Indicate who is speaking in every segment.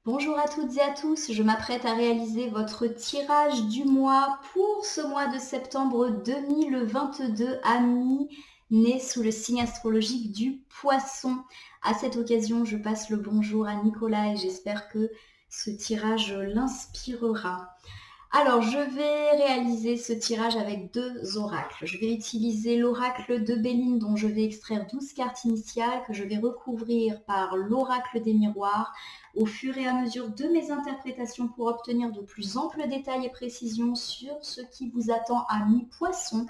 Speaker 1: Bonjour à toutes et à tous, je m'apprête à réaliser votre tirage du mois pour ce mois de septembre 2022, amis nés sous le signe astrologique du Poisson. À cette occasion, je passe le bonjour à Nicolas et j'espère que ce tirage l'inspirera. Alors, je vais réaliser ce tirage avec deux oracles. Je vais utiliser l'oracle de Béline dont je vais extraire 12 cartes initiales que je vais recouvrir par l'oracle des miroirs au fur et à mesure de mes interprétations pour obtenir de plus amples détails et précisions sur ce qui vous attend à mi-poisson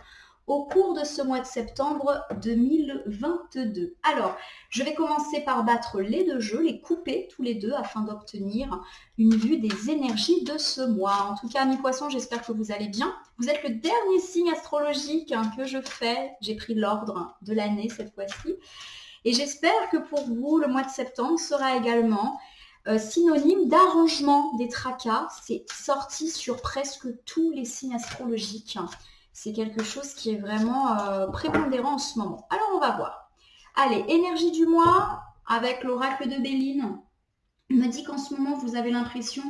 Speaker 1: au cours de ce mois de septembre 2022. Alors, je vais commencer par battre les deux jeux, les couper tous les deux afin d'obtenir une vue des énergies de ce mois. En tout cas, mi-poisson, j'espère que vous allez bien. Vous êtes le dernier signe astrologique que je fais. J'ai pris l'ordre de l'année cette fois-ci. Et j'espère que pour vous, le mois de septembre sera également synonyme d'arrangement des tracas. C'est sorti sur presque tous les signes astrologiques. C'est quelque chose qui est vraiment prépondérant en ce moment. Alors, on va voir. Allez, énergie du mois avec l'oracle de Béline. Il me dit qu'en ce moment, vous avez l'impression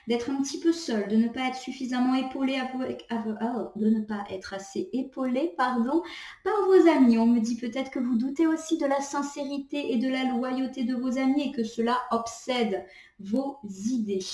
Speaker 1: d'être un petit peu seul, de ne pas être suffisamment épaulé, de ne pas être assez épaulé, par vos amis. On me dit peut-être que vous doutez aussi de la sincérité et de la loyauté de vos amis et que cela obsède vos idées.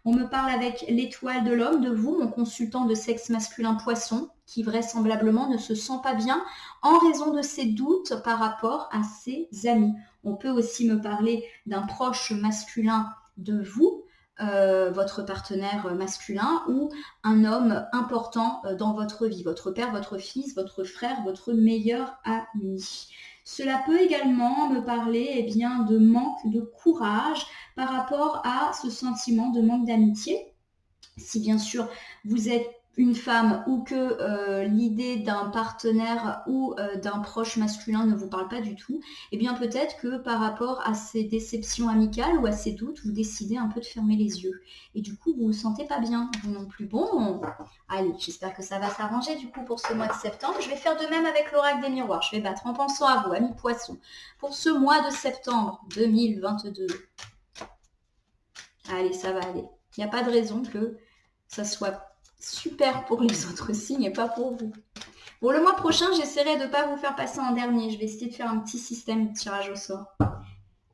Speaker 1: On me parle avec l'étoile de l'homme, de vous, mon consultant de sexe masculin Poisson, qui vraisemblablement ne se sent pas bien en raison de ses doutes par rapport à ses amis. On peut aussi me parler d'un proche masculin de vous, votre partenaire masculin ou un homme important dans votre vie, votre père, votre fils, votre frère, votre meilleur ami. Cela peut également me parler de manque de courage par rapport à ce sentiment de manque d'amitié. Si bien sûr vous êtes une femme ou que l'idée d'un partenaire ou d'un proche masculin ne vous parle pas du tout, eh bien peut-être que par rapport à ces déceptions amicales ou à ces doutes, vous décidez un peu de fermer les yeux. Et du coup, vous vous sentez pas bien, vous non plus. Bon, allez, j'espère que ça va s'arranger du coup pour ce mois de septembre. Je vais faire de même avec l'oracle des miroirs. Je vais battre en pensant à vous, amis poissons, pour ce mois de septembre 2022. Allez, ça va aller. Il n'y a pas de raison que ça soit super pour les autres signes et pas pour vous. Bon, le mois prochain, j'essaierai de ne pas vous faire passer en dernier. Je vais essayer de faire un petit système de tirage au sort.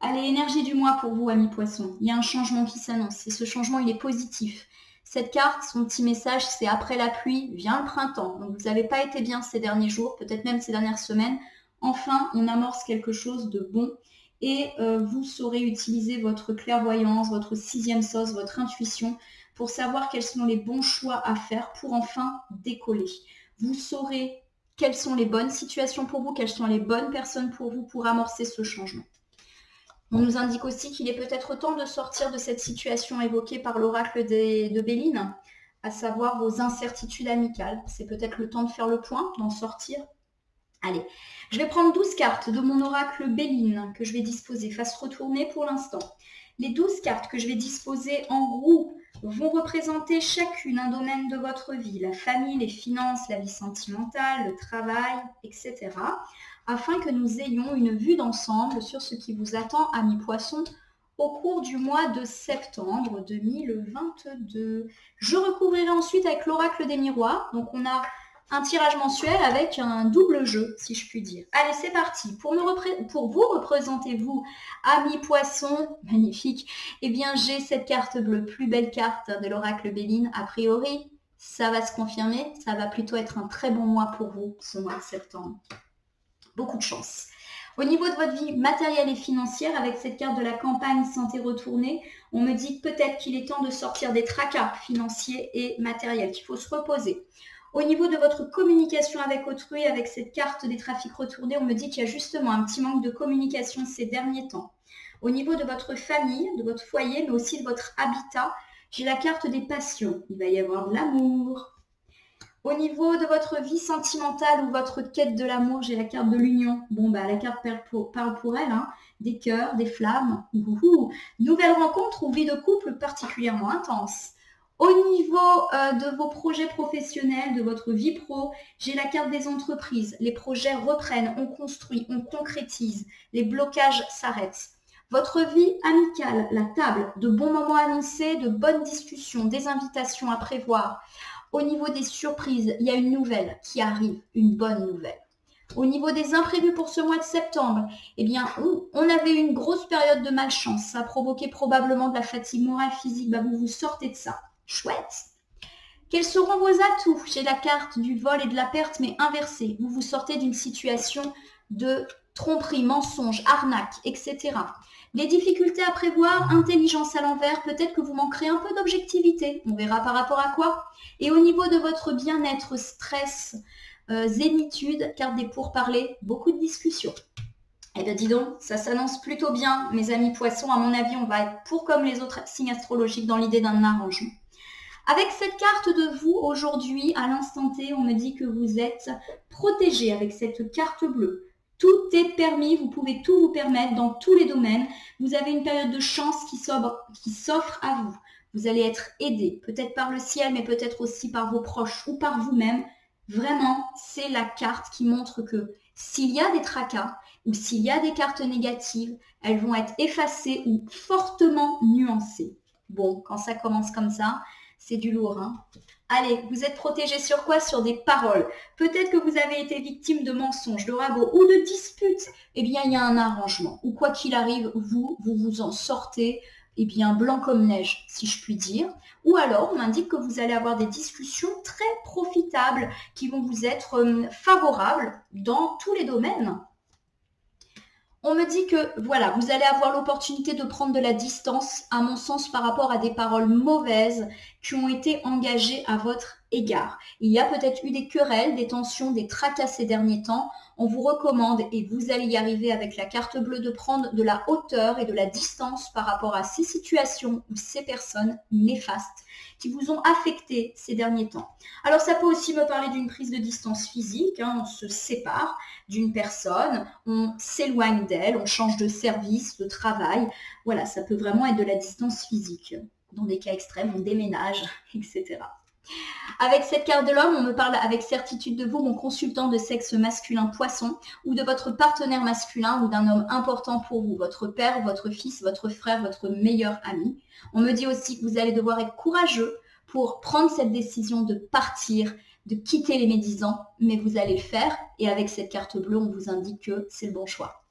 Speaker 1: Allez, énergie du mois pour vous, amis poissons. Il y a un changement qui s'annonce et ce changement, il est positif. Cette carte, son petit message, c'est après la pluie, vient le printemps. Donc, vous n'avez pas été bien ces derniers jours, peut-être même ces dernières semaines. Enfin, on amorce quelque chose de bon et vous saurez utiliser votre clairvoyance, votre sixième sens, votre intuition pour savoir quels sont les bons choix à faire pour enfin décoller. Vous saurez quelles sont les bonnes situations pour vous, quelles sont les bonnes personnes pour vous pour amorcer ce changement. On nous indique aussi qu'il est peut-être temps de sortir de cette situation évoquée par l'oracle de Béline, à savoir vos incertitudes amicales. C'est peut-être le temps de faire le point, d'en sortir. Allez, je vais prendre 12 cartes de mon oracle Béline que je vais disposer face retournée pour l'instant. Les 12 cartes que je vais disposer en roue vont représenter chacune un domaine de votre vie, la famille, les finances, la vie sentimentale, le travail, etc. afin que nous ayons une vue d'ensemble sur ce qui vous attend, amis poissons, au cours du mois de septembre 2022. Je recouvrirai ensuite avec l'oracle des miroirs. Donc on a un tirage mensuel avec un double jeu, si je puis dire. Allez, c'est parti. Pour vous représenter, vous, amis poissons, magnifique, eh bien, j'ai cette carte bleue, plus belle carte de l'oracle Béline. A priori, ça va se confirmer. Ça va plutôt être un très bon mois pour vous, ce mois de septembre. Beaucoup de chance. Au niveau de votre vie matérielle et financière, avec cette carte de la campagne santé retournée, on me dit peut-être qu'il est temps de sortir des tracas financiers et matériels, qu'il faut se reposer. Au niveau de votre communication avec autrui, avec cette carte des trafics retournés, on me dit qu'il y a justement un petit manque de communication ces derniers temps. Au niveau de votre famille, de votre foyer, mais aussi de votre habitat, j'ai la carte des passions. Il va y avoir de l'amour. Au niveau de votre vie sentimentale ou votre quête de l'amour, j'ai la carte de l'union. Bon, la carte parle pour elle, hein. Des cœurs, des flammes. Nouvelle rencontre ou vie de couple particulièrement intense. Au niveau de vos projets professionnels, de votre vie pro, j'ai la carte des entreprises. Les projets reprennent, on construit, on concrétise. Les blocages s'arrêtent. Votre vie amicale, la table, de bons moments annoncés, de bonnes discussions, des invitations à prévoir. Au niveau des surprises, il y a une nouvelle qui arrive, une bonne nouvelle. Au niveau des imprévus pour ce mois de septembre, eh bien, on avait une grosse période de malchance. Ça a provoqué probablement de la fatigue morale, physique. Vous vous sortez de ça. Chouette. Quels seront vos atouts? J'ai la carte du vol et de la perte, mais inversée. Vous vous sortez d'une situation de tromperie, mensonge, arnaque, etc. Les difficultés à prévoir, intelligence à l'envers, peut-être que vous manquerez un peu d'objectivité. On verra par rapport à quoi. Et au niveau de votre bien-être, stress, zénitude, carte des pourparlers, beaucoup de discussions. Eh bien dis donc, ça s'annonce plutôt bien, mes amis poissons. À mon avis, on va être pour comme les autres signes astrologiques dans l'idée d'un arrangement. Avec cette carte de vous, aujourd'hui, à l'instant T, on me dit que vous êtes protégé avec cette carte bleue. Tout est permis, vous pouvez tout vous permettre dans tous les domaines. Vous avez une période de chance qui s'offre à vous. Vous allez être aidé, peut-être par le ciel, mais peut-être aussi par vos proches ou par vous-même. Vraiment, c'est la carte qui montre que s'il y a des tracas ou s'il y a des cartes négatives, elles vont être effacées ou fortement nuancées. Bon, quand ça commence comme ça, c'est du lourd, hein. Allez, vous êtes protégé sur quoi? Sur des paroles. Peut-être que vous avez été victime de mensonges, de ragots ou de disputes. Eh bien, il y a un arrangement. Ou quoi qu'il arrive, vous vous en sortez, eh bien, blanc comme neige, si je puis dire. Ou alors, on m'indique que vous allez avoir des discussions très profitables qui vont vous être favorables dans tous les domaines. On me dit que, voilà, vous allez avoir l'opportunité de prendre de la distance, à mon sens, par rapport à des paroles mauvaises qui ont été engagées à votre égard. Il y a peut-être eu des querelles, des tensions, des tracas ces derniers temps. On vous recommande, et vous allez y arriver avec la carte bleue, de prendre de la hauteur et de la distance par rapport à ces situations ou ces personnes néfastes qui vous ont affecté ces derniers temps. Alors ça peut aussi me parler d'une prise de distance physique, hein, on se sépare d'une personne, on s'éloigne d'elle, on change de service, de travail. Voilà, ça peut vraiment être de la distance physique. Dans des cas extrêmes, on déménage, etc. Avec cette carte de l'homme, on me parle avec certitude de vous, mon consultant de sexe masculin poisson, ou de votre partenaire masculin ou d'un homme important pour vous, votre père, votre fils, votre frère, votre meilleur ami. On me dit aussi que vous allez devoir être courageux pour prendre cette décision de partir, de quitter les médisants, mais vous allez le faire. Et avec cette carte bleue, on vous indique que c'est le bon choix.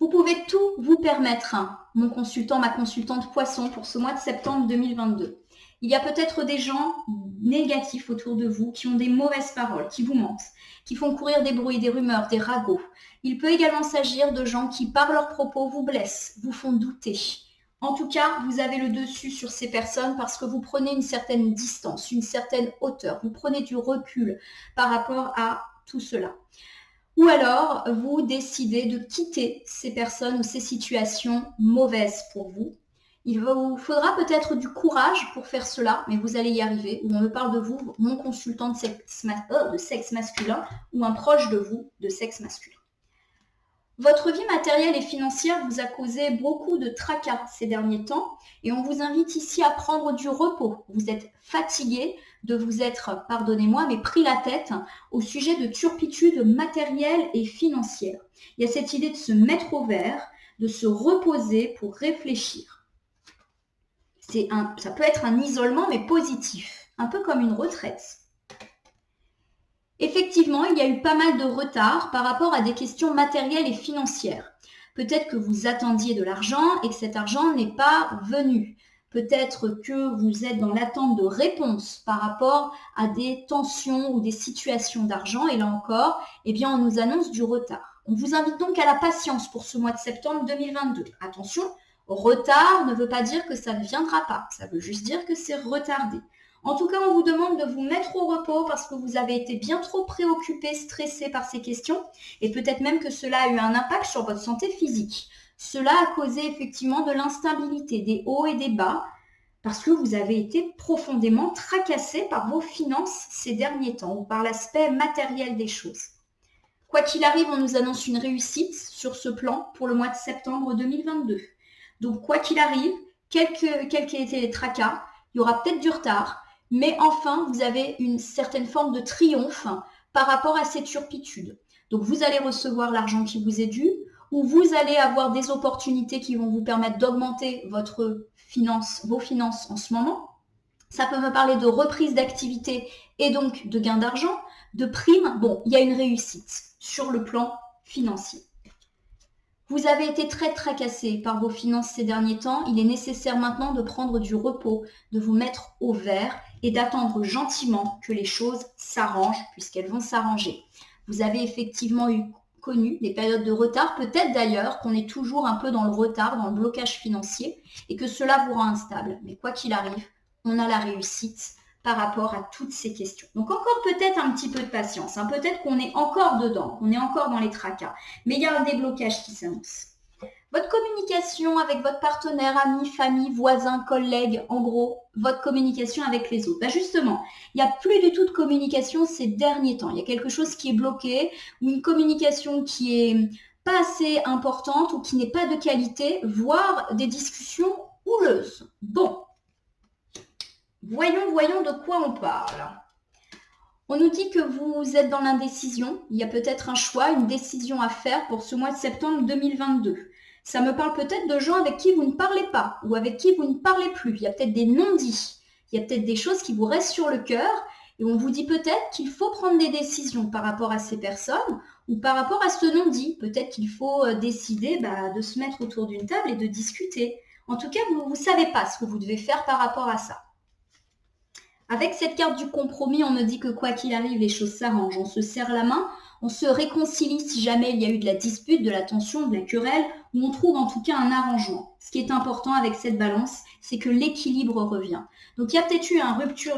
Speaker 1: Vous pouvez tout vous permettre, hein, mon consultant, ma consultante poisson, pour ce mois de septembre 2022. Il y a peut-être des gens négatifs autour de vous qui ont des mauvaises paroles, qui vous mentent, qui font courir des bruits, des rumeurs, des ragots. Il peut également s'agir de gens qui, par leurs propos, vous blessent, vous font douter. En tout cas, vous avez le dessus sur ces personnes parce que vous prenez une certaine distance, une certaine hauteur. Vous prenez du recul par rapport à tout cela. Ou alors, vous décidez de quitter ces personnes ou ces situations mauvaises pour vous. Il vous faudra peut-être du courage pour faire cela, mais vous allez y arriver. Ou on me parle de vous, mon consultant de sexe masculin, ou un proche de vous de sexe masculin. Votre vie matérielle et financière vous a causé beaucoup de tracas ces derniers temps et on vous invite ici à prendre du repos. Vous êtes fatigué de vous être, pardonnez-moi, mais pris la tête au sujet de turpitudes matérielles et financières. Il y a cette idée de se mettre au vert, de se reposer pour réfléchir. Ça peut être un isolement mais positif, un peu comme une retraite. Effectivement, il y a eu pas mal de retard par rapport à des questions matérielles et financières. Peut-être que vous attendiez de l'argent et que cet argent n'est pas venu. Peut-être que vous êtes dans l'attente de réponses par rapport à des tensions ou des situations d'argent. Et là encore, eh bien, on nous annonce du retard. On vous invite donc à la patience pour ce mois de septembre 2022. Attention, retard ne veut pas dire que ça ne viendra pas. Ça veut juste dire que c'est retardé. En tout cas, on vous demande de vous mettre au repos parce que vous avez été bien trop préoccupé, stressé par ces questions et peut-être même que cela a eu un impact sur votre santé physique. Cela a causé effectivement de l'instabilité, des hauts et des bas parce que vous avez été profondément tracassé par vos finances ces derniers temps ou par l'aspect matériel des choses. Quoi qu'il arrive, on nous annonce une réussite sur ce plan pour le mois de septembre 2022. Donc, quoi qu'il arrive, quels qu'aient été les tracas, il y aura peut-être du retard, mais enfin, vous avez une certaine forme de triomphe par rapport à ces turpitudes. Donc, vous allez recevoir l'argent qui vous est dû, où vous allez avoir des opportunités qui vont vous permettre d'augmenter vos finances en ce moment. Ça peut me parler de reprise d'activité et donc de gain d'argent, de primes. Bon, il y a une réussite sur le plan financier. Vous avez été très tracassé par vos finances ces derniers temps. Il est nécessaire maintenant de prendre du repos, de vous mettre au vert et d'attendre gentiment que les choses s'arrangent puisqu'elles vont s'arranger. Vous avez effectivement connu des périodes de retard, peut-être d'ailleurs qu'on est toujours un peu dans le retard, dans le blocage financier et que cela vous rend instable. Mais quoi qu'il arrive, on a la réussite par rapport à toutes ces questions. Donc encore peut-être un petit peu de patience, hein. Peut-être qu'on est encore dedans, qu'on est encore dans les tracas, mais il y a un déblocage qui s'annonce. Votre communication avec votre partenaire, amis, famille, voisins, collègues, en gros, votre communication avec les autres. Ben justement, il n'y a plus du tout de communication ces derniers temps. Il y a quelque chose qui est bloqué ou une communication qui est pas assez importante ou qui n'est pas de qualité, voire des discussions houleuses. Bon. Voyons de quoi on parle. On nous dit que vous êtes dans l'indécision. Il y a peut-être un choix, une décision à faire pour ce mois de septembre 2022. Ça me parle peut-être de gens avec qui vous ne parlez pas ou avec qui vous ne parlez plus. Il y a peut-être des non-dits. Il y a peut-être des choses qui vous restent sur le cœur et on vous dit peut-être qu'il faut prendre des décisions par rapport à ces personnes ou par rapport à ce non-dit. Peut-être qu'il faut décider de se mettre autour d'une table et de discuter. En tout cas, vous ne savez pas ce que vous devez faire par rapport à ça. Avec cette carte du compromis, on me dit que quoi qu'il arrive, les choses s'arrangent. On se serre la main, on se réconcilie si jamais il y a eu de la dispute, de la tension, de la querelle, ou on trouve en tout cas un arrangement. Ce qui est important avec cette balance, c'est que l'équilibre revient. Donc il y a peut-être eu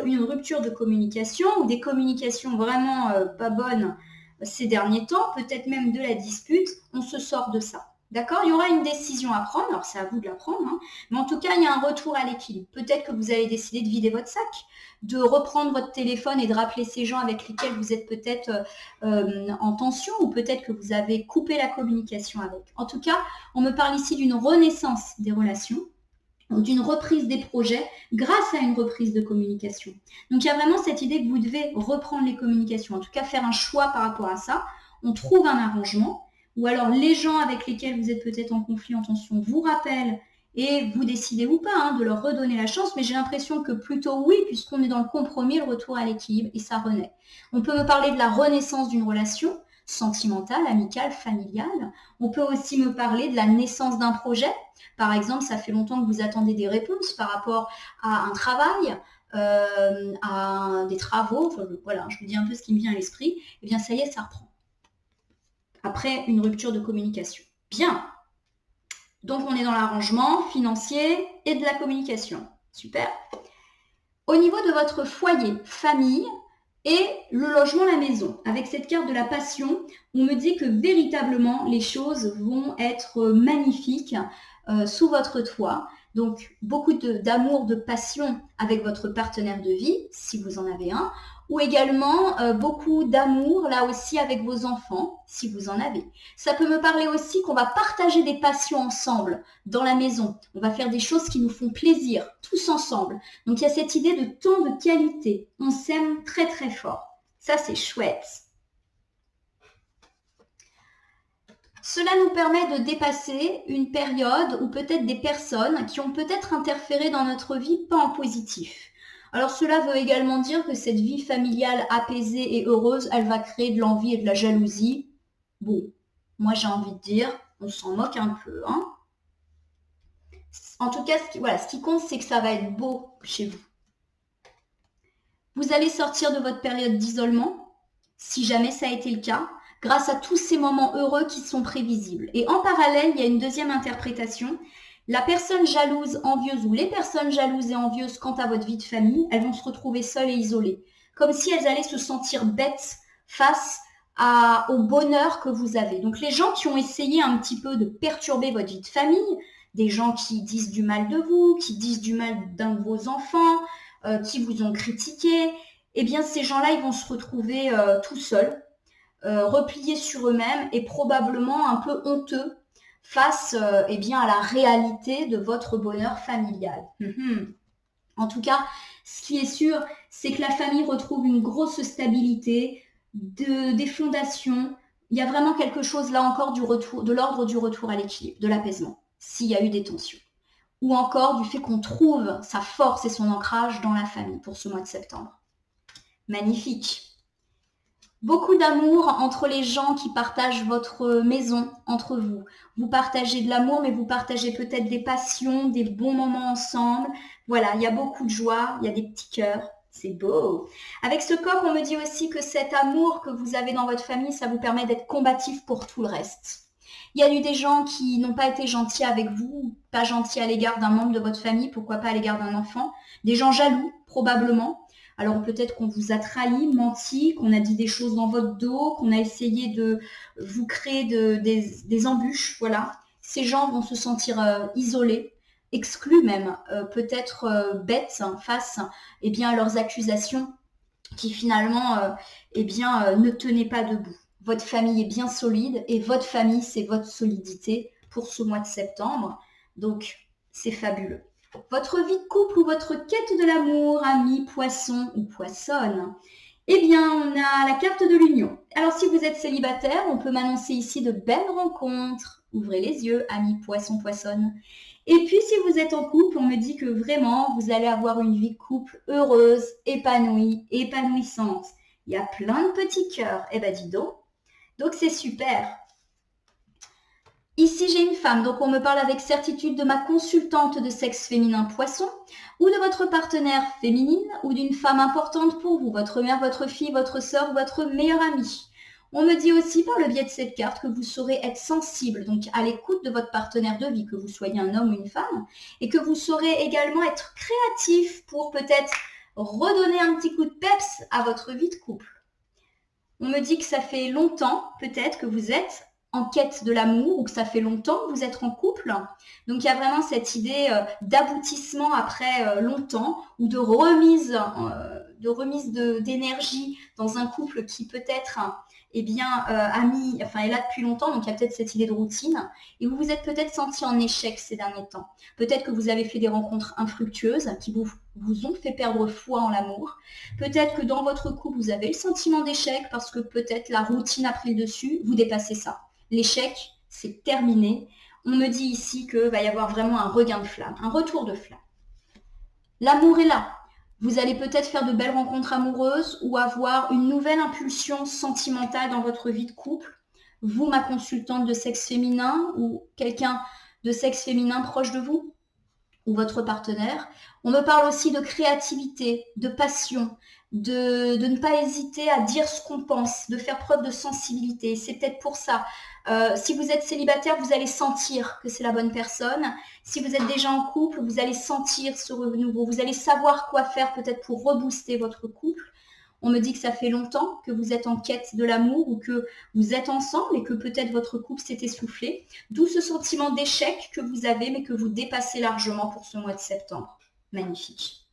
Speaker 1: une rupture de communication ou des communications vraiment pas bonnes ces derniers temps, peut-être même de la dispute. On se sort de ça. D'accord? Il y aura une décision à prendre, alors c'est à vous de la prendre, hein. Mais en tout cas, il y a un retour à l'équilibre. Peut-être que vous allez décider de vider votre sac, de reprendre votre téléphone et de rappeler ces gens avec lesquels vous êtes peut-être en tension ou peut-être que vous avez coupé la communication avec. En tout cas, on me parle ici d'une renaissance des relations, d'une reprise des projets grâce à une reprise de communication. Donc, il y a vraiment cette idée que vous devez reprendre les communications, en tout cas faire un choix par rapport à ça. On trouve un arrangement. Ou alors les gens avec lesquels vous êtes peut-être en conflit, en tension, vous rappellent et vous décidez ou pas de leur redonner la chance, mais j'ai l'impression que plutôt oui, puisqu'on est dans le compromis, le retour à l'équilibre et ça renaît. On peut me parler de la renaissance d'une relation sentimentale, amicale, familiale. On peut aussi me parler de la naissance d'un projet. Par exemple, ça fait longtemps que vous attendez des réponses par rapport à un travail, à des travaux, enfin, voilà, je vous dis un peu ce qui me vient à l'esprit. Eh bien, ça y est, ça reprend. Après une rupture de communication. Bien. Donc, on est dans l'arrangement financier et de la communication. Super. Au niveau de votre foyer, famille et le logement, la maison, avec cette carte de la passion, on me dit que véritablement, les choses vont être magnifiques sous votre toit. Donc, beaucoup d'amour, de passion avec votre partenaire de vie, si vous en avez un, ou également beaucoup d'amour, là aussi, avec vos enfants, si vous en avez. Ça peut me parler aussi qu'on va partager des passions ensemble dans la maison. On va faire des choses qui nous font plaisir, tous ensemble. Donc, il y a cette idée de temps de qualité. On s'aime très, très fort. Ça, c'est chouette. Cela nous permet de dépasser une période ou peut-être des personnes qui ont peut-être interféré dans notre vie, pas en positif. Alors cela veut également dire que cette vie familiale apaisée et heureuse, elle va créer de l'envie et de la jalousie. Bon, moi j'ai envie de dire, on s'en moque un peu, hein. En tout cas, ce qui compte, c'est que ça va être beau chez vous. Vous allez sortir de votre période d'isolement, si jamais ça a été le cas, grâce à tous ces moments heureux qui sont prévisibles. Et en parallèle, il y a une deuxième interprétation. La personne jalouse, envieuse ou les personnes jalouses et envieuses quant à votre vie de famille, elles vont se retrouver seules et isolées. Comme si elles allaient se sentir bêtes face au bonheur que vous avez. Donc les gens qui ont essayé un petit peu de perturber votre vie de famille, des gens qui disent du mal de vous, qui disent du mal d'un de vos enfants, qui vous ont critiqué, eh bien ces gens-là, ils vont se retrouver tout seuls, repliés sur eux-mêmes et probablement un peu honteux face à la réalité de votre bonheur familial. En tout cas, ce qui est sûr, c'est que la famille retrouve une grosse stabilité, des fondations, il y a vraiment quelque chose là encore du retour, de l'ordre du retour à l'équilibre, de l'apaisement, s'il y a eu des tensions. Ou encore du fait qu'on trouve sa force et son ancrage dans la famille pour ce mois de septembre. Magnifique. Beaucoup d'amour entre les gens qui partagent votre maison, entre vous. Vous partagez de l'amour, mais vous partagez peut-être des passions, des bons moments ensemble. Voilà, il y a beaucoup de joie, il y a des petits cœurs. C'est beau. Avec ce coq, on me dit aussi que cet amour que vous avez dans votre famille, ça vous permet d'être combatif pour tout le reste. Il y a eu des gens qui n'ont pas été gentils avec vous, pas gentils à l'égard d'un membre de votre famille, pourquoi pas à l'égard d'un enfant. Des gens jaloux, probablement. Alors peut-être qu'on vous a trahi, menti, qu'on a dit des choses dans votre dos, qu'on a essayé de vous créer des embûches. Voilà. Ces gens vont se sentir isolés, exclus même, peut-être bêtes face à leurs accusations qui finalement ne tenaient pas debout. Votre famille est bien solide et votre famille, c'est votre solidité pour ce mois de septembre. Donc, c'est fabuleux. Votre vie de couple ou votre quête de l'amour, ami, poisson ou poissonne. Eh bien, on a la carte de l'union. Alors, si vous êtes célibataire, on peut m'annoncer ici de belles rencontres. Ouvrez les yeux, ami, poisson, poissonne. Et puis, si vous êtes en couple, on me dit que vraiment, vous allez avoir une vie de couple heureuse, épanouie, épanouissante. Il y a plein de petits cœurs. Eh ben, dis donc. Donc, c'est super. Ici, j'ai une femme, donc on me parle avec certitude de ma consultante de sexe féminin poisson, ou de votre partenaire féminine, ou d'une femme importante pour vous, votre mère, votre fille, votre sœur, votre meilleure amie. On me dit aussi par le biais de cette carte que vous saurez être sensible, donc à l'écoute de votre partenaire de vie, que vous soyez un homme ou une femme, et que vous saurez également être créatif pour peut-être redonner un petit coup de peps à votre vie de couple. On me dit que ça fait longtemps, peut-être, que vous êtes en quête de l'amour ou que ça fait longtemps que vous êtes en couple. Donc, il y a vraiment cette idée d'aboutissement après longtemps ou de remise d'énergie dans un couple qui peut-être est là depuis longtemps. Donc, il y a peut-être cette idée de routine et vous vous êtes peut-être senti en échec ces derniers temps. Peut-être que vous avez fait des rencontres infructueuses qui vous ont fait perdre foi en l'amour. Peut-être que dans votre couple, vous avez le sentiment d'échec parce que peut-être la routine a pris le dessus. Vous dépassez ça. L'échec, c'est terminé. On me dit ici qu'il va y avoir vraiment un regain de flamme, un retour de flamme. L'amour est là. Vous allez peut-être faire de belles rencontres amoureuses ou avoir une nouvelle impulsion sentimentale dans votre vie de couple. Vous, ma consultante de sexe féminin ou quelqu'un de sexe féminin proche de vous ou votre partenaire. On me parle aussi de créativité, de passion, de ne pas hésiter à dire ce qu'on pense, de faire preuve de sensibilité. C'est peut-être pour ça. Si vous êtes célibataire, vous allez sentir que c'est la bonne personne. Si vous êtes déjà en couple, vous allez sentir ce renouveau. Vous allez savoir quoi faire peut-être pour rebooster votre couple. On me dit que ça fait longtemps que vous êtes en quête de l'amour ou que vous êtes ensemble et que peut-être votre couple s'est essoufflé. D'où ce sentiment d'échec que vous avez mais que vous dépassez largement pour ce mois de septembre. Magnifique.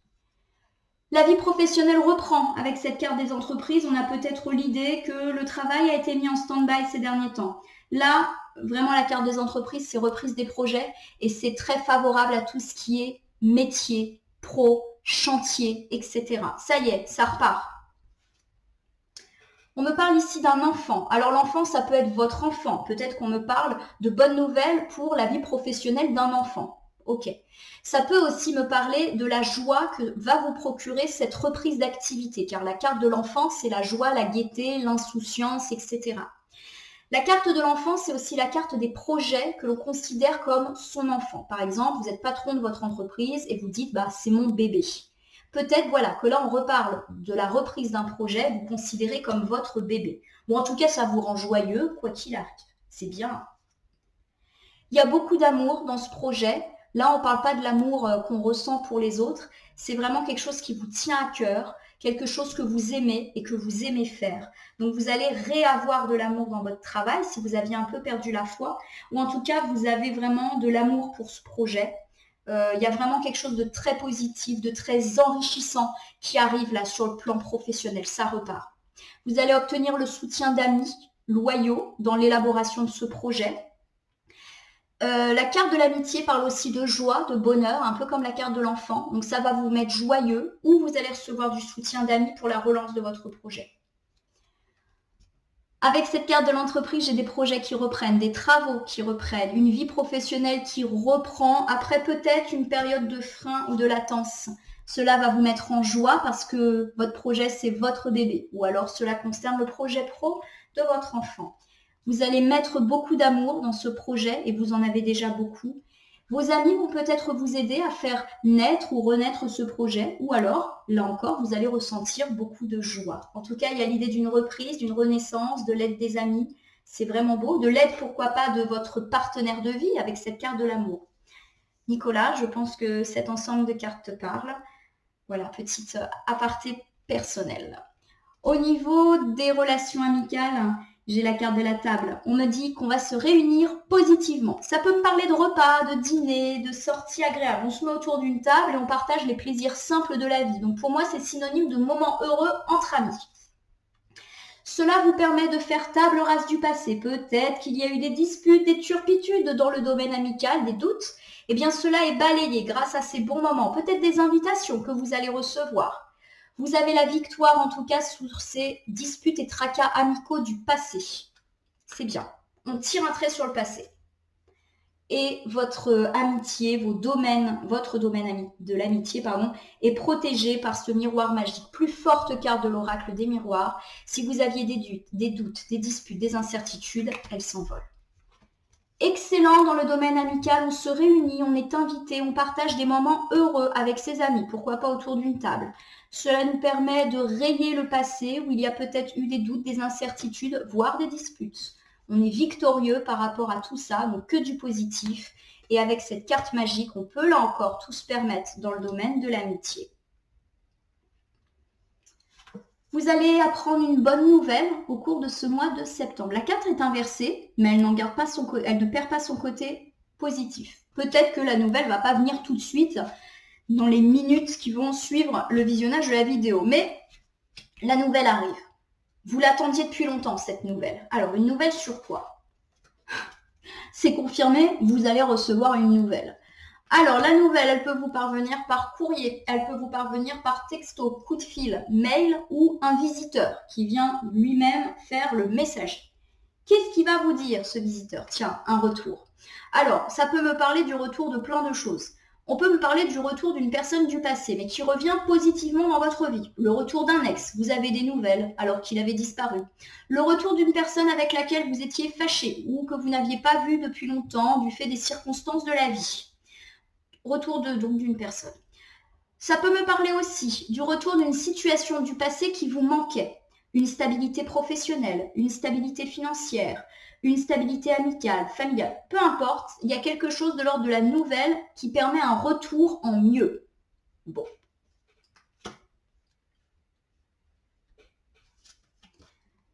Speaker 1: La vie professionnelle reprend. Avec cette carte des entreprises, on a peut-être l'idée que le travail a été mis en stand-by ces derniers temps. Là, vraiment, la carte des entreprises, c'est reprise des projets et c'est très favorable à tout ce qui est métier, pro, chantier, etc. Ça y est, ça repart. On me parle ici d'un enfant. Alors l'enfant, ça peut être votre enfant. Peut-être qu'on me parle de bonnes nouvelles pour la vie professionnelle d'un enfant. Ok. Ça peut aussi me parler de la joie que va vous procurer cette reprise d'activité, car la carte de l'enfant, c'est la joie, la gaieté, l'insouciance, etc. La carte de l'enfant, c'est aussi la carte des projets que l'on considère comme son enfant. Par exemple, vous êtes patron de votre entreprise et vous dites, c'est mon bébé. Peut-être que là, on reparle de la reprise d'un projet, vous considérez comme votre bébé. Bon, en tout cas, ça vous rend joyeux, quoi qu'il arrive. C'est bien. Il y a beaucoup d'amour dans ce projet. Là, on ne parle pas de l'amour qu'on ressent pour les autres. C'est vraiment quelque chose qui vous tient à cœur, quelque chose que vous aimez et que vous aimez faire. Donc, vous allez réavoir de l'amour dans votre travail si vous aviez un peu perdu la foi. Ou en tout cas, vous avez vraiment de l'amour pour ce projet. Il y a vraiment quelque chose de très positif, de très enrichissant qui arrive là sur le plan professionnel. Ça repart. Vous allez obtenir le soutien d'amis loyaux dans l'élaboration de ce projet. La carte de l'amitié parle aussi de joie, de bonheur, un peu comme la carte de l'enfant. Donc ça va vous mettre joyeux ou vous allez recevoir du soutien d'amis pour la relance de votre projet. Avec cette carte de l'entreprise, j'ai des projets qui reprennent, des travaux qui reprennent, une vie professionnelle qui reprend après peut-être une période de frein ou de latence. Cela va vous mettre en joie parce que votre projet, c'est votre bébé. Ou alors cela concerne le projet pro de votre enfant. Vous allez mettre beaucoup d'amour dans ce projet et vous en avez déjà beaucoup. Vos amis vont peut-être vous aider à faire naître ou renaître ce projet, ou alors, là encore, vous allez ressentir beaucoup de joie. En tout cas, il y a l'idée d'une reprise, d'une renaissance, de l'aide des amis. C'est vraiment beau. De l'aide, pourquoi pas, de votre partenaire de vie avec cette carte de l'amour. Nicolas, je pense que cet ensemble de cartes te parle. Voilà, petite aparté personnelle. Au niveau des relations amicales, j'ai la carte de la table. On me dit qu'on va se réunir positivement. Ça peut me parler de repas, de dîner, de sorties agréables. On se met autour d'une table et on partage les plaisirs simples de la vie. Donc pour moi, c'est synonyme de moments heureux entre amis. Cela vous permet de faire table rase du passé. Peut-être qu'il y a eu des disputes, des turpitudes dans le domaine amical, des doutes. Eh bien, cela est balayé grâce à ces bons moments. Peut-être des invitations que vous allez recevoir. Vous avez la victoire en tout cas sur ces disputes et tracas amicaux du passé. C'est bien. On tire un trait sur le passé. Et votre amitié, votre domaine de l'amitié, est protégé par ce miroir magique. Plus forte carte de l'oracle des miroirs. Si vous aviez des doutes, des disputes, des incertitudes, elles s'envolent. Excellent dans le domaine amical, on se réunit, on est invité, on partage des moments heureux avec ses amis, pourquoi pas autour d'une table. Cela nous permet de rayer le passé où il y a peut-être eu des doutes, des incertitudes, voire des disputes. On est victorieux par rapport à tout ça, donc que du positif. Et avec cette carte magique, on peut là encore tout se permettre dans le domaine de l'amitié. Vous allez apprendre une bonne nouvelle au cours de ce mois de septembre. La carte est inversée, mais elle ne perd pas son côté positif. Peut-être que la nouvelle ne va pas venir tout de suite dans les minutes qui vont suivre le visionnage de la vidéo, mais la nouvelle arrive. Vous l'attendiez depuis longtemps, cette nouvelle. Alors, une nouvelle sur quoi? C'est confirmé, vous allez recevoir une nouvelle. Alors, la nouvelle, elle peut vous parvenir par courrier, elle peut vous parvenir par texto, coup de fil, mail ou un visiteur qui vient lui-même faire le messager. Qu'est-ce qu'il va vous dire, ce visiteur? Tiens, un retour. Alors, ça peut me parler du retour de plein de choses. On peut me parler du retour d'une personne du passé, mais qui revient positivement dans votre vie. Le retour d'un ex, vous avez des nouvelles alors qu'il avait disparu. Le retour d'une personne avec laquelle vous étiez fâché ou que vous n'aviez pas vu depuis longtemps du fait des circonstances de la vie. Retour donc d'une personne. Ça peut me parler aussi du retour d'une situation du passé qui vous manquait. Une stabilité professionnelle, une stabilité financière, une stabilité amicale, familiale. Peu importe, il y a quelque chose de l'ordre de la nouvelle qui permet un retour en mieux. Bon.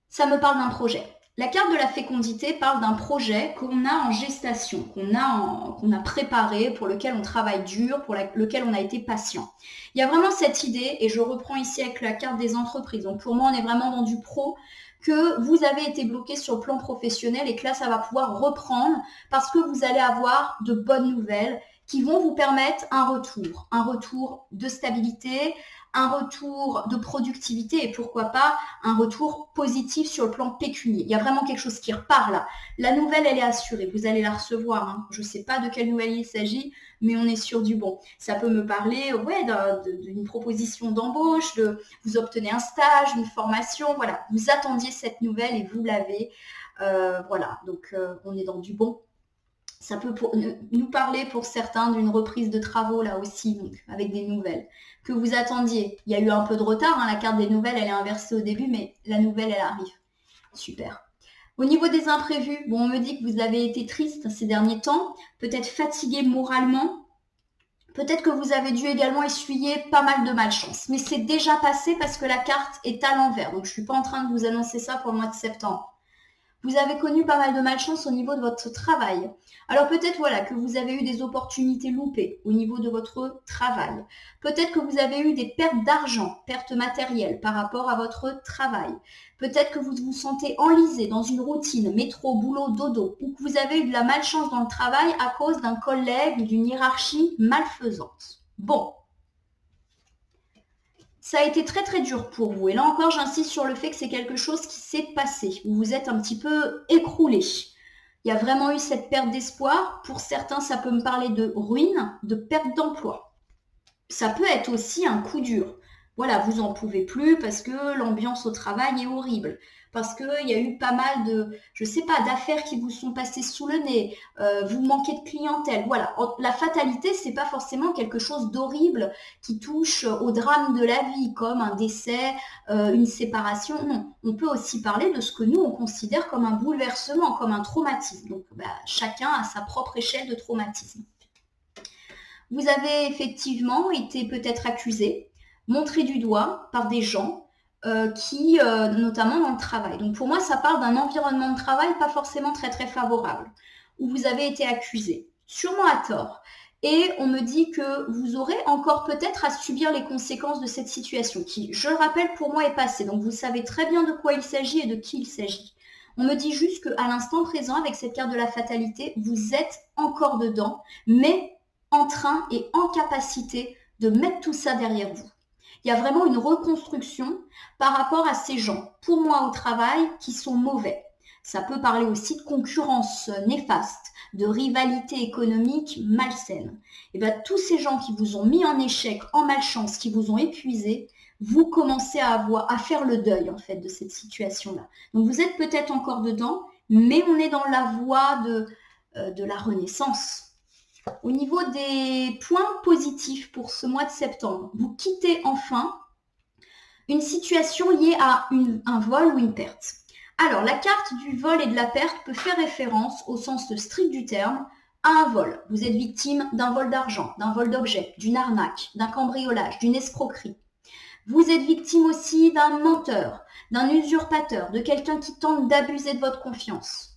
Speaker 1: Ça me parle d'un projet. La carte de la fécondité parle d'un projet qu'on a en gestation, qu'on a préparé, pour lequel on travaille dur, pour lequel on a été patient. Il y a vraiment cette idée, et je reprends ici avec la carte des entreprises. Donc pour moi, on est vraiment dans du pro, que vous avez été bloqué sur le plan professionnel et que là, ça va pouvoir reprendre parce que vous allez avoir de bonnes nouvelles qui vont vous permettre un retour de stabilité, un retour de productivité et pourquoi pas un retour positif sur le plan pécunier. Il y a vraiment quelque chose qui repart là. La nouvelle, elle est assurée. Vous allez la recevoir. Hein. Je ne sais pas de quelle nouvelle il s'agit, mais on est sûr du bon. Ça peut me parler d'une proposition d'embauche, vous obtenez un stage, une formation. Voilà, vous attendiez cette nouvelle et vous l'avez. Voilà, donc on est dans du bon. Ça peut nous parler pour certains d'une reprise de travaux là aussi, donc avec des nouvelles que vous attendiez. Il y a eu un peu de retard, hein, la carte des nouvelles elle est inversée au début, mais la nouvelle elle arrive. Super. Au niveau des imprévus, on me dit que vous avez été triste ces derniers temps, peut-être fatigué moralement, peut-être que vous avez dû également essuyer pas mal de malchance, mais c'est déjà passé parce que la carte est à l'envers, donc je ne suis pas en train de vous annoncer ça pour le mois de septembre. Vous avez connu pas mal de malchance au niveau de votre travail. Alors peut-être que vous avez eu des opportunités loupées au niveau de votre travail. Peut-être que vous avez eu des pertes d'argent, pertes matérielles par rapport à votre travail. Peut-être que vous vous sentez enlisé dans une routine, métro, boulot, dodo, ou que vous avez eu de la malchance dans le travail à cause d'un collègue ou d'une hiérarchie malfaisante. Bon. ça a été très très dur pour vous. Et là encore, j'insiste sur le fait que c'est quelque chose qui s'est passé. Vous vous êtes un petit peu écroulé. Il y a vraiment eu cette perte d'espoir. Pour certains, ça peut me parler de ruine, de perte d'emploi. Ça peut être aussi un coup dur. Voilà, vous en pouvez plus parce que l'ambiance au travail est horrible, parce qu'il y a eu pas mal de, je sais pas, d'affaires qui vous sont passées sous le nez, vous manquez de clientèle. Voilà, la fatalité, c'est pas forcément quelque chose d'horrible qui touche au drame de la vie, comme un décès, une séparation. Non, on peut aussi parler de ce que nous, on considère comme un bouleversement, comme un traumatisme. Donc, chacun a sa propre échelle de traumatisme. Vous avez effectivement été peut-être accusé, montré du doigt par des gens qui, notamment dans le travail. Donc pour moi, ça parle d'un environnement de travail pas forcément très très favorable, où vous avez été accusé, sûrement à tort. Et on me dit que vous aurez encore peut-être à subir les conséquences de cette situation, qui, je le rappelle, pour moi est passée. Donc vous savez très bien de quoi il s'agit et de qui il s'agit. On me dit juste qu'à l'instant présent, avec cette carte de la fatalité, vous êtes encore dedans, mais en train et en capacité de mettre tout ça derrière vous. Il y a vraiment une reconstruction par rapport à ces gens, pour moi au travail, qui sont mauvais. Ça peut parler aussi de concurrence néfaste, de rivalité économique malsaine. Et bien tous ces gens qui vous ont mis en échec, en malchance, qui vous ont épuisé, vous commencez à faire le deuil en fait de cette situation-là. Donc vous êtes peut-être encore dedans, mais on est dans la voie de la renaissance. Au niveau des points positifs pour ce mois de septembre, vous quittez enfin une situation liée à un vol ou une perte. Alors, la carte du vol et de la perte peut faire référence, au sens strict du terme, à un vol. Vous êtes victime d'un vol d'argent, d'un vol d'objets, d'une arnaque, d'un cambriolage, d'une escroquerie. Vous êtes victime aussi d'un menteur, d'un usurpateur, de quelqu'un qui tente d'abuser de votre confiance.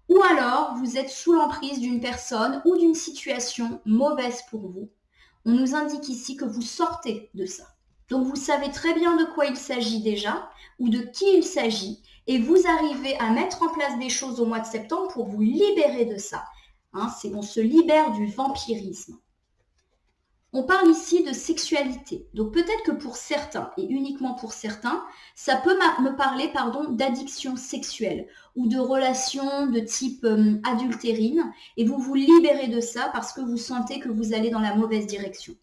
Speaker 1: Ou alors, vous êtes sous l'emprise d'une personne ou d'une situation mauvaise pour vous. On nous indique ici que vous sortez de ça. Donc, vous savez très bien de quoi il s'agit déjà ou de qui il s'agit et vous arrivez à mettre en place des choses au mois de septembre pour vous libérer de ça. On se libère du vampirisme. On parle ici de sexualité. Donc peut-être que pour certains, et uniquement pour certains, ça peut me parler d'addiction sexuelle ou de relations de type adultérine, et vous vous libérez de ça parce que vous sentez que vous allez dans la mauvaise direction.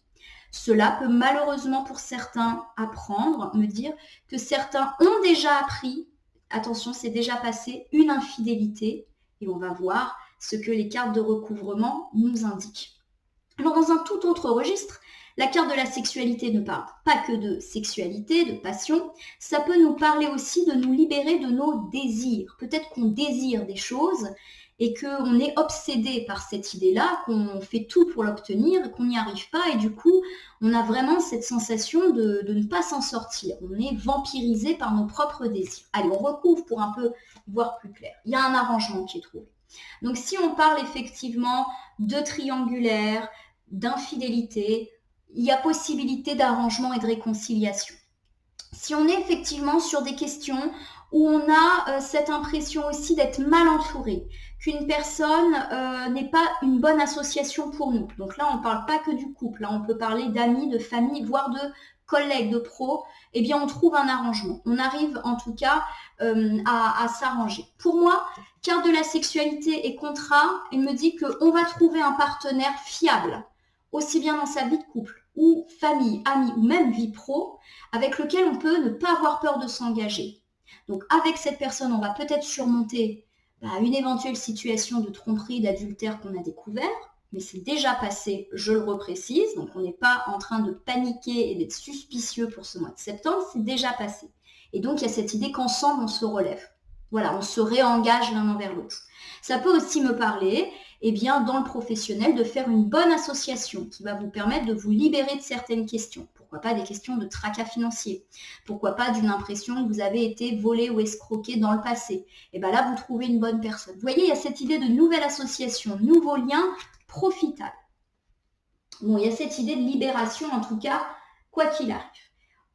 Speaker 1: Cela peut malheureusement pour certains apprendre, me dire que certains ont déjà appris, attention c'est déjà passé, une infidélité, et on va voir ce que les cartes de recouvrement nous indiquent. Alors dans un tout autre registre, la carte de la sexualité ne parle pas que de sexualité, de passion, ça peut nous parler aussi de nous libérer de nos désirs. Peut-être qu'on désire des choses et qu'on est obsédé par cette idée-là, qu'on fait tout pour l'obtenir, qu'on n'y arrive pas et du coup, on a vraiment cette sensation de ne pas s'en sortir. On est vampirisé par nos propres désirs. Allez, on recouvre pour un peu voir plus clair. Il y a un arrangement qui est trouvé. Donc si on parle effectivement de triangulaire, d'infidélité, il y a possibilité d'arrangement et de réconciliation. Si on est effectivement sur des questions où on a cette impression aussi d'être mal entouré, qu'une personne n'est pas une bonne association pour nous. Donc là, on ne parle pas que du couple, là, on peut parler d'amis, de famille, voire de collègues, de pros, eh bien on trouve un arrangement. On arrive en tout cas à s'arranger. Pour moi, carte de la sexualité et contrat, il me dit qu'on va trouver un partenaire fiable, aussi bien dans sa vie de couple ou famille, amis ou même vie pro, avec lequel on peut ne pas avoir peur de s'engager. Donc avec cette personne, on va peut-être surmonter une éventuelle situation de tromperie, d'adultère qu'on a découvert, mais c'est déjà passé, je le reprécise, donc on n'est pas en train de paniquer et d'être suspicieux pour ce mois de septembre, c'est déjà passé. Et donc il y a cette idée qu'ensemble on se relève. Voilà, on se réengage l'un envers l'autre. Ça peut aussi me parler, dans le professionnel, de faire une bonne association qui va vous permettre de vous libérer de certaines questions. Pourquoi pas des questions de tracas financiers? Pourquoi pas d'une impression que vous avez été volé ou escroqué dans le passé? Et bien là, vous trouvez une bonne personne. Vous voyez, il y a cette idée de nouvelle association, nouveau lien profitable. Bon, il y a cette idée de libération, en tout cas, quoi qu'il arrive.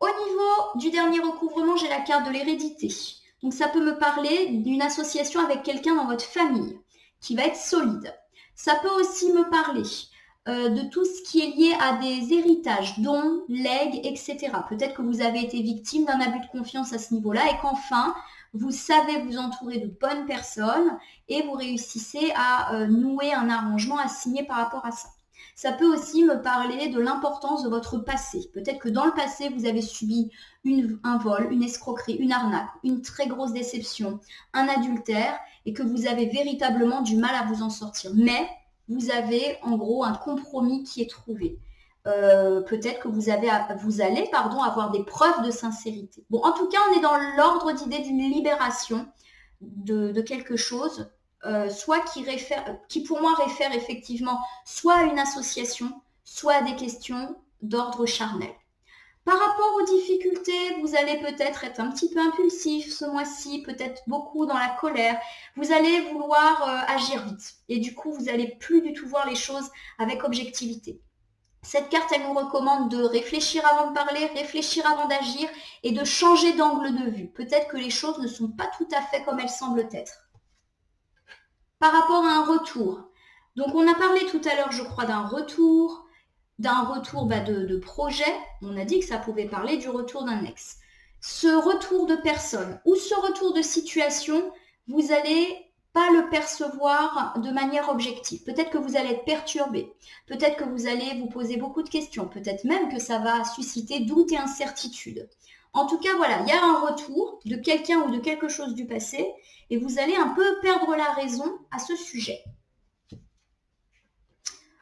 Speaker 1: Au niveau du dernier recouvrement, j'ai la carte de l'hérédité. Donc ça peut me parler d'une association avec quelqu'un dans votre famille qui va être solide. Ça peut aussi me parler de tout ce qui est lié à des héritages, dons, legs, etc. Peut-être que vous avez été victime d'un abus de confiance à ce niveau-là et qu'enfin, vous savez vous entourer de bonnes personnes et vous réussissez à nouer un arrangement, à signer par rapport à ça. Ça peut aussi me parler de l'importance de votre passé. Peut-être que dans le passé, vous avez subi un vol, une escroquerie, une arnaque, une très grosse déception, un adultère et que vous avez véritablement du mal à vous en sortir. Mais vous avez en gros un compromis qui est trouvé. Peut-être que vous allez avoir des preuves de sincérité. Bon, en tout cas, on est dans l'ordre d'idée d'une libération de quelque chose, soit qui pour moi réfère effectivement soit à une association, soit à des questions d'ordre charnel. Par rapport aux difficultés, vous allez peut-être être un petit peu impulsif ce mois-ci, peut-être beaucoup dans la colère. Vous allez vouloir agir vite et du coup, vous n'allez plus du tout voir les choses avec objectivité. Cette carte, elle nous recommande de réfléchir avant de parler, réfléchir avant d'agir et de changer d'angle de vue. Peut-être que les choses ne sont pas tout à fait comme elles semblent être. Par rapport à un retour. Donc, on a parlé tout à l'heure, je crois, d'un retour de projet. On a dit que ça pouvait parler du retour d'un ex. Ce retour de personne ou ce retour de situation, vous allez pas le percevoir de manière objective. Peut-être que vous allez être perturbé, peut-être que vous allez vous poser beaucoup de questions, peut-être même que ça va susciter doute et incertitude. En tout cas, voilà, il y a un retour de quelqu'un ou de quelque chose du passé et vous allez un peu perdre la raison à ce sujet.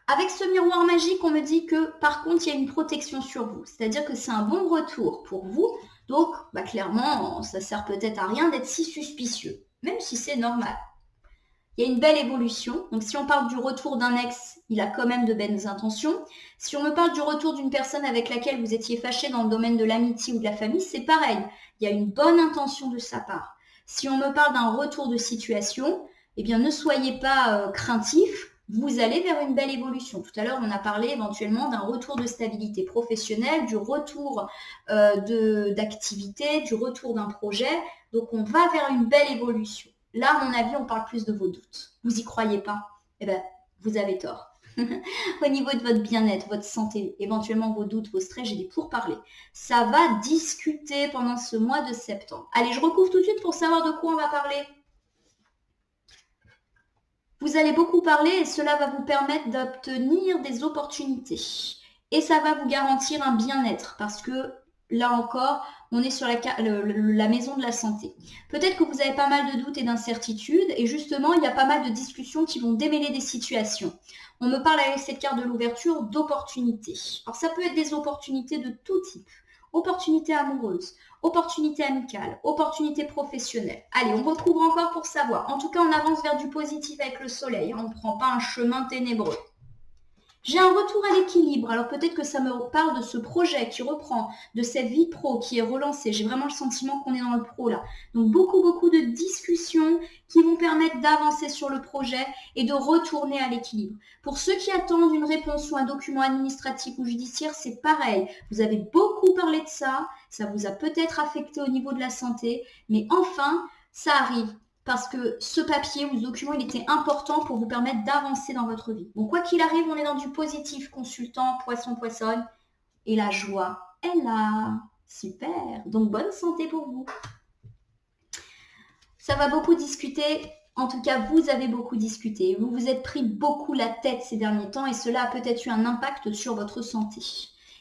Speaker 1: Avec ce miroir magique, on me dit que par contre, il y a une protection sur vous. C'est-à-dire que c'est un bon retour pour vous. Donc, clairement, ça sert peut-être à rien d'être si suspicieux, même si c'est normal. Il y a une belle évolution. Donc, si on parle du retour d'un ex, il a quand même de belles intentions. Si on me parle du retour d'une personne avec laquelle vous étiez fâché dans le domaine de l'amitié ou de la famille, c'est pareil. Il y a une bonne intention de sa part. Si on me parle d'un retour de situation, eh bien, ne soyez pas craintifs. Vous allez vers une belle évolution. Tout à l'heure, on a parlé éventuellement d'un retour de stabilité professionnelle, du retour d'activité, du retour d'un projet. Donc, on va vers une belle évolution. Là, à mon avis, on parle plus de vos doutes. Vous y croyez pas? Eh bien, vous avez tort. Au niveau de votre bien-être, votre santé, éventuellement vos doutes, vos stress, j'ai des pourparlers. Ça va discuter pendant ce mois de septembre. Allez, je recouvre tout de suite pour savoir de quoi on va parler. Vous allez beaucoup parler et cela va vous permettre d'obtenir des opportunités. Et ça va vous garantir un bien-être parce que là encore, on est sur la maison de la santé. Peut-être que vous avez pas mal de doutes et d'incertitudes et justement, il y a pas mal de discussions qui vont démêler des situations. On me parle avec cette carte de l'ouverture d'opportunités. Alors ça peut être des opportunités de tout type. Opportunités amoureuses, opportunités amicales, opportunités professionnelles. Allez, on recouvre encore pour savoir. En tout cas, on avance vers du positif avec le soleil. On ne prend pas un chemin ténébreux. J'ai un retour à l'équilibre. Alors peut-être que ça me parle de ce projet qui reprend, de cette vie pro qui est relancée. J'ai vraiment le sentiment qu'on est dans le pro là. Donc beaucoup de discussions qui vont permettre d'avancer sur le projet et de retourner à l'équilibre. Pour ceux qui attendent une réponse ou un document administratif ou judiciaire, c'est pareil. Vous avez beaucoup parlé de ça. Ça vous a peut-être affecté au niveau de la santé. Mais enfin, ça arrive. Parce que ce papier ou ce document, il était important pour vous permettre d'avancer dans votre vie. Bon, quoi qu'il arrive, on est dans du positif, consultant, poisson-poissonne. Et la joie est là. Super. Donc, bonne santé pour vous. Ça va beaucoup discuter. En tout cas, vous avez beaucoup discuté. Vous vous êtes pris beaucoup la tête ces derniers temps et cela a peut-être eu un impact sur votre santé.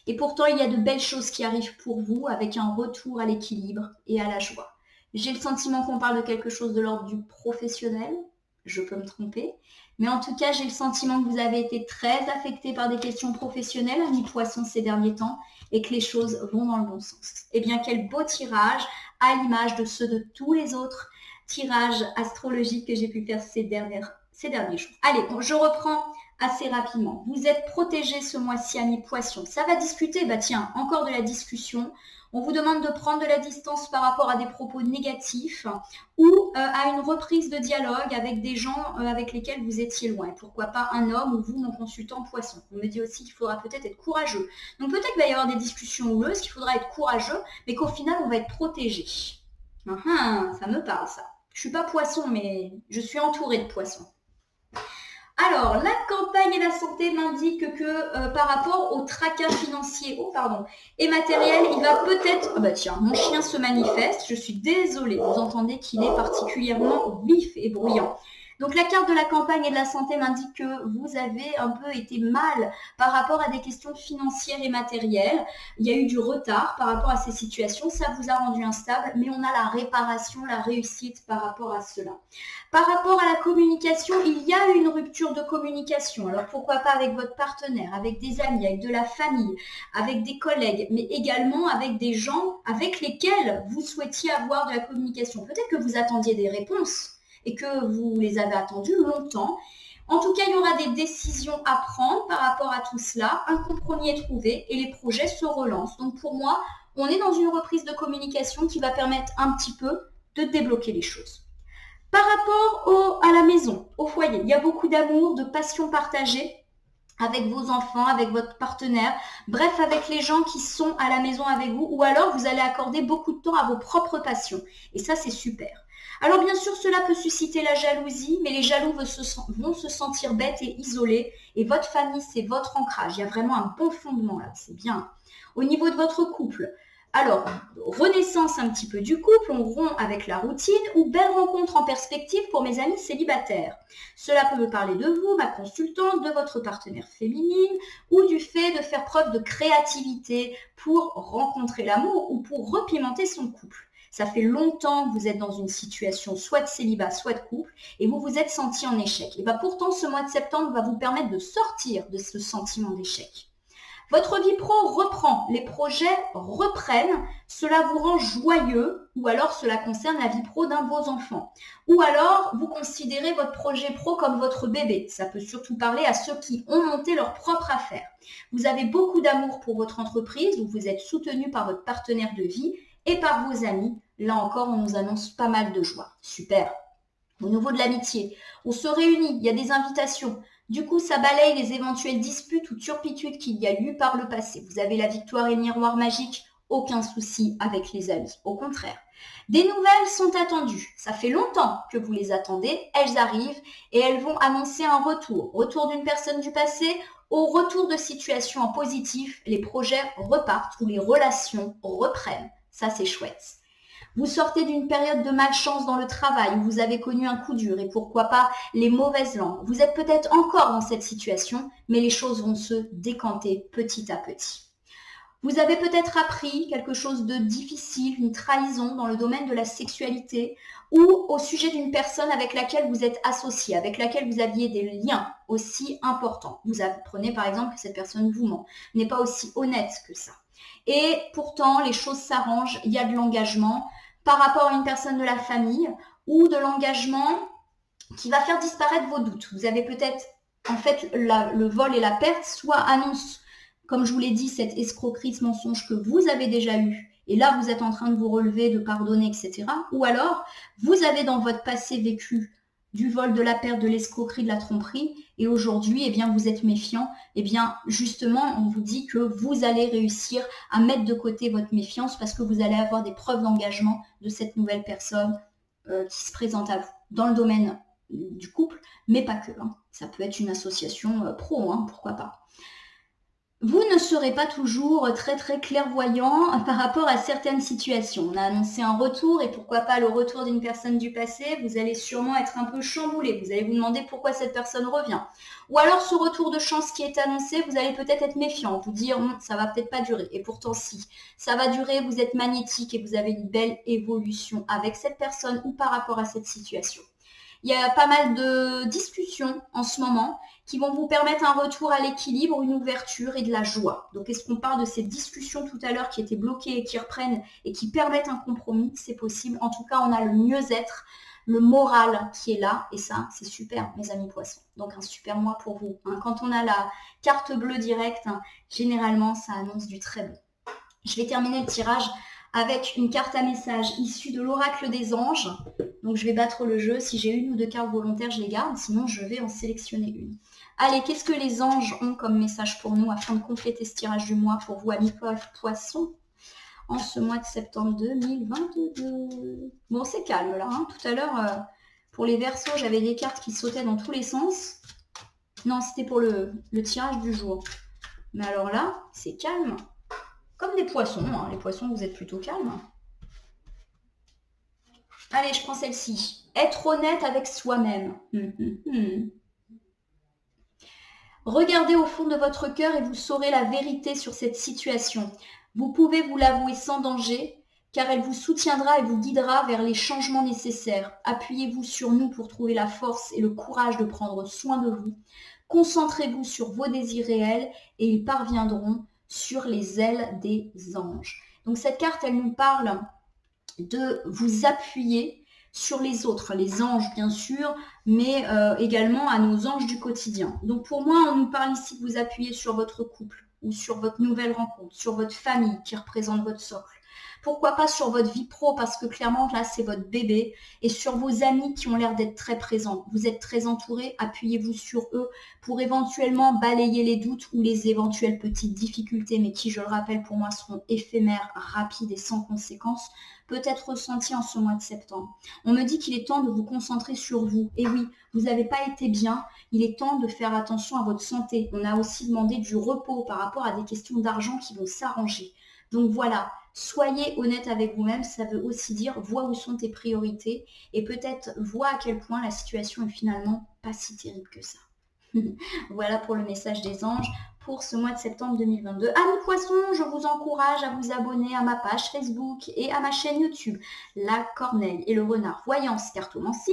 Speaker 1: Et pourtant, il y a de belles choses qui arrivent pour vous avec un retour à l'équilibre et à la joie. J'ai le sentiment qu'on parle de quelque chose de l'ordre du professionnel. Je peux me tromper. Mais en tout cas, j'ai le sentiment que vous avez été très affecté par des questions professionnelles, ami poisson, ces derniers temps, et que les choses vont dans le bon sens. Eh bien, quel beau tirage, à l'image de ceux de tous les autres tirages astrologiques que j'ai pu faire ces derniers jours. Allez, je reprends assez rapidement. Vous êtes protégés ce mois-ci, ami poisson. Ça va discuter, tiens, encore de la discussion. On vous demande de prendre de la distance par rapport à des propos négatifs ou à une reprise de dialogue avec des gens avec lesquels vous étiez loin. Et pourquoi pas un homme ou vous, mon consultant poisson. On me dit aussi qu'il faudra peut-être être courageux. Donc peut-être qu'il va y avoir des discussions houleuses, qu'il faudra être courageux, mais qu'au final, on va être protégé. Ça me parle ça. Je ne suis pas poisson, mais je suis entourée de poissons. Alors, la campagne et la santé m'indiquent que par rapport au tracas financier et matériel, il va peut-être... Ah bah tiens, mon chien se manifeste, je suis désolée, vous entendez qu'il est particulièrement vif et bruyant. Donc la carte de la campagne et de la santé m'indique que vous avez un peu été mal par rapport à des questions financières et matérielles. Il y a eu du retard par rapport à ces situations, ça vous a rendu instable, mais on a la réparation, la réussite par rapport à cela. Par rapport à la communication, il y a une rupture de communication. Alors pourquoi pas avec votre partenaire, avec des amis, avec de la famille, avec des collègues, mais également avec des gens avec lesquels vous souhaitiez avoir de la communication. Peut-être que vous attendiez des réponses et que vous les avez attendues longtemps. En tout cas, il y aura des décisions à prendre par rapport à tout cela. Un compromis est trouvé et les projets se relancent. Donc pour moi, on est dans une reprise de communication qui va permettre un petit peu de débloquer les choses. Par rapport à la maison, au foyer, il y a beaucoup d'amour, de passion partagée avec vos enfants, avec votre partenaire, bref, avec les gens qui sont à la maison avec vous, ou alors vous allez accorder beaucoup de temps à vos propres passions. Et ça, c'est super. Alors bien sûr, cela peut susciter la jalousie, mais les jaloux vont se sentir bêtes et isolés. Et votre famille, c'est votre ancrage. Il y a vraiment un bon fondement là, c'est bien. Au niveau de votre couple, alors, renaissance un petit peu du couple, on rompt avec la routine ou belle rencontre en perspective pour mes amis célibataires. Cela peut me parler de vous, ma consultante, de votre partenaire féminine ou du fait de faire preuve de créativité pour rencontrer l'amour ou pour repimenter son couple. Ça fait longtemps que vous êtes dans une situation soit de célibat, soit de couple et vous vous êtes senti en échec. Et bien pourtant, ce mois de septembre va vous permettre de sortir de ce sentiment d'échec. Votre vie pro reprend, les projets reprennent, cela vous rend joyeux ou alors cela concerne la vie pro d'un de vos enfants. Ou alors vous considérez votre projet pro comme votre bébé. Ça peut surtout parler à ceux qui ont monté leur propre affaire. Vous avez beaucoup d'amour pour votre entreprise, vous êtes soutenu par votre partenaire de vie et par vos amis. Là encore, on nous annonce pas mal de joie. Super. Au niveau de l'amitié, on se réunit, il y a des invitations. Du coup, ça balaye les éventuelles disputes ou turpitudes qu'il y a eu par le passé. Vous avez la victoire et le miroir magique, aucun souci avec les amis. Au contraire. Des nouvelles sont attendues. Ça fait longtemps que vous les attendez. Elles arrivent et elles vont annoncer un retour. Retour d'une personne du passé au retour de situation en positif. Les projets repartent ou les relations reprennent. Ça, c'est chouette. Vous sortez d'une période de malchance dans le travail où vous avez connu un coup dur et pourquoi pas les mauvaises langues. Vous êtes peut-être encore dans cette situation, mais les choses vont se décanter petit à petit. Vous avez peut-être appris quelque chose de difficile, une trahison dans le domaine de la sexualité ou au sujet d'une personne avec laquelle vous êtes associé, avec laquelle vous aviez des liens aussi importants. Vous apprenez par exemple que cette personne vous ment, n'est pas aussi honnête que ça. Et pourtant, les choses s'arrangent, il y a de l'engagement par rapport à une personne de la famille ou de l'engagement qui va faire disparaître vos doutes. Vous avez peut-être, en fait, le vol et la perte, soit annonce, comme je vous l'ai dit, cette escroquerie, ce mensonge que vous avez déjà eu, et là, vous êtes en train de vous relever, de pardonner, etc. Ou alors, vous avez dans votre passé vécu du vol, de la perte, de l'escroquerie, de la tromperie, et aujourd'hui, eh bien, vous êtes méfiant, eh bien, justement, on vous dit que vous allez réussir à mettre de côté votre méfiance parce que vous allez avoir des preuves d'engagement de cette nouvelle personne qui se présente à vous dans le domaine du couple, mais pas que. Hein. Ça peut être une association pro, hein, pourquoi pas. Vous ne serez pas toujours très clairvoyant par rapport à certaines situations. On a annoncé un retour et pourquoi pas le retour d'une personne du passé. Vous allez sûrement être un peu chamboulé. Vous allez vous demander pourquoi cette personne revient. Ou alors ce retour de chance qui est annoncé, vous allez peut-être être méfiant, vous dire ça va peut-être pas durer. Et pourtant si, ça va durer, vous êtes magnétique et vous avez une belle évolution avec cette personne ou par rapport à cette situation. Il y a pas mal de discussions en ce moment qui vont vous permettre un retour à l'équilibre, une ouverture et de la joie. Donc, est-ce qu'on parle de ces discussions tout à l'heure qui étaient bloquées et qui reprennent et qui permettent un compromis? C'est possible. En tout cas, on a le mieux-être, le moral qui est là. Et ça, c'est super, mes amis poissons. Donc, un super mois pour vous. Hein. Quand on a la carte bleue directe, hein, généralement, ça annonce du très bon. Je vais terminer le tirage avec une carte à message issue de l'oracle des anges. Donc, je vais battre le jeu. Si j'ai une ou deux cartes volontaires, je les garde. Sinon, je vais en sélectionner une. Allez, qu'est-ce que les anges ont comme message pour nous afin de compléter ce tirage du mois pour vous, amis poissons, en ce mois de septembre 2022? Bon, c'est calme là. Hein. Tout à l'heure, pour les Verseaux, j'avais des cartes qui sautaient dans tous les sens. Non, c'était pour le tirage du jour. Mais alors là, c'est calme. Comme des poissons, hein. Les poissons, vous êtes plutôt calmes. Allez, je prends celle-ci. Être honnête avec soi-même. Regardez au fond de votre cœur et vous saurez la vérité sur cette situation. Vous pouvez vous l'avouer sans danger, car elle vous soutiendra et vous guidera vers les changements nécessaires. Appuyez-vous sur nous pour trouver la force et le courage de prendre soin de vous. Concentrez-vous sur vos désirs réels et ils parviendront sur les ailes des anges. Donc cette carte, elle nous parle de vous appuyer sur les autres, les anges bien sûr, mais également à nos anges du quotidien. Donc pour moi, on nous parle ici de vous appuyer sur votre couple ou sur votre nouvelle rencontre, sur votre famille qui représente votre socle. Pourquoi pas sur votre vie pro, parce que clairement là c'est votre bébé, et sur vos amis qui ont l'air d'être très présents. Vous êtes très entouré, appuyez-vous sur eux pour éventuellement balayer les doutes ou les éventuelles petites difficultés, mais qui, je le rappelle, pour moi seront éphémères, rapides et sans conséquences, peut être ressenties en ce mois de septembre. On me dit qu'il est temps de vous concentrer sur vous. Et oui, vous n'avez pas été bien, il est temps de faire attention à votre santé. On a aussi demandé du repos par rapport à des questions d'argent qui vont s'arranger. Donc voilà, soyez honnête avec vous-même, ça veut aussi dire vois où sont tes priorités et peut-être vois à quel point la situation est finalement pas si terrible que ça. Voilà pour le message des anges pour ce mois de septembre 2022. Amis poissons, je vous encourage à vous abonner à ma page Facebook et à ma chaîne YouTube, La Corneille et le Renard Voyance Cartomancie.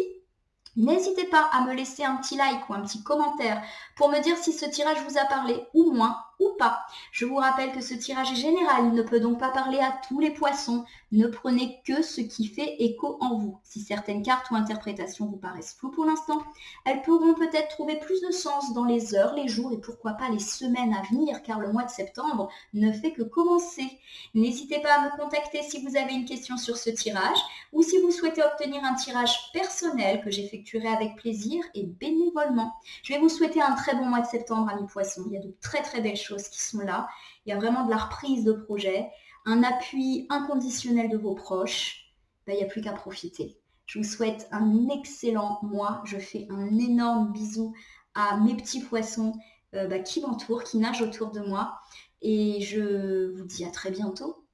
Speaker 1: N'hésitez pas à me laisser un petit like ou un petit commentaire pour me dire si ce tirage vous a parlé ou moins ou pas. Je vous rappelle que ce tirage est général, il ne peut donc pas parler à tous les poissons. Ne prenez que ce qui fait écho en vous. Si certaines cartes ou interprétations vous paraissent floues pour l'instant, elles pourront peut-être trouver plus de sens dans les heures, les jours et pourquoi pas les semaines à venir, car le mois de septembre ne fait que commencer. N'hésitez pas à me contacter si vous avez une question sur ce tirage ou si vous souhaitez obtenir un tirage personnel que j'effectuerai avec plaisir et bénévolement. Je vais vous souhaiter un très bon mois de septembre, amis poissons. Il y a de très très belles choses qui sont là. Il y a vraiment de la reprise de projet, un appui inconditionnel de vos proches. Il n'y a plus qu'à profiter. Je vous souhaite un excellent mois. Je fais un énorme bisou à mes petits poissons qui m'entourent, qui nagent autour de moi. Et je vous dis à très bientôt.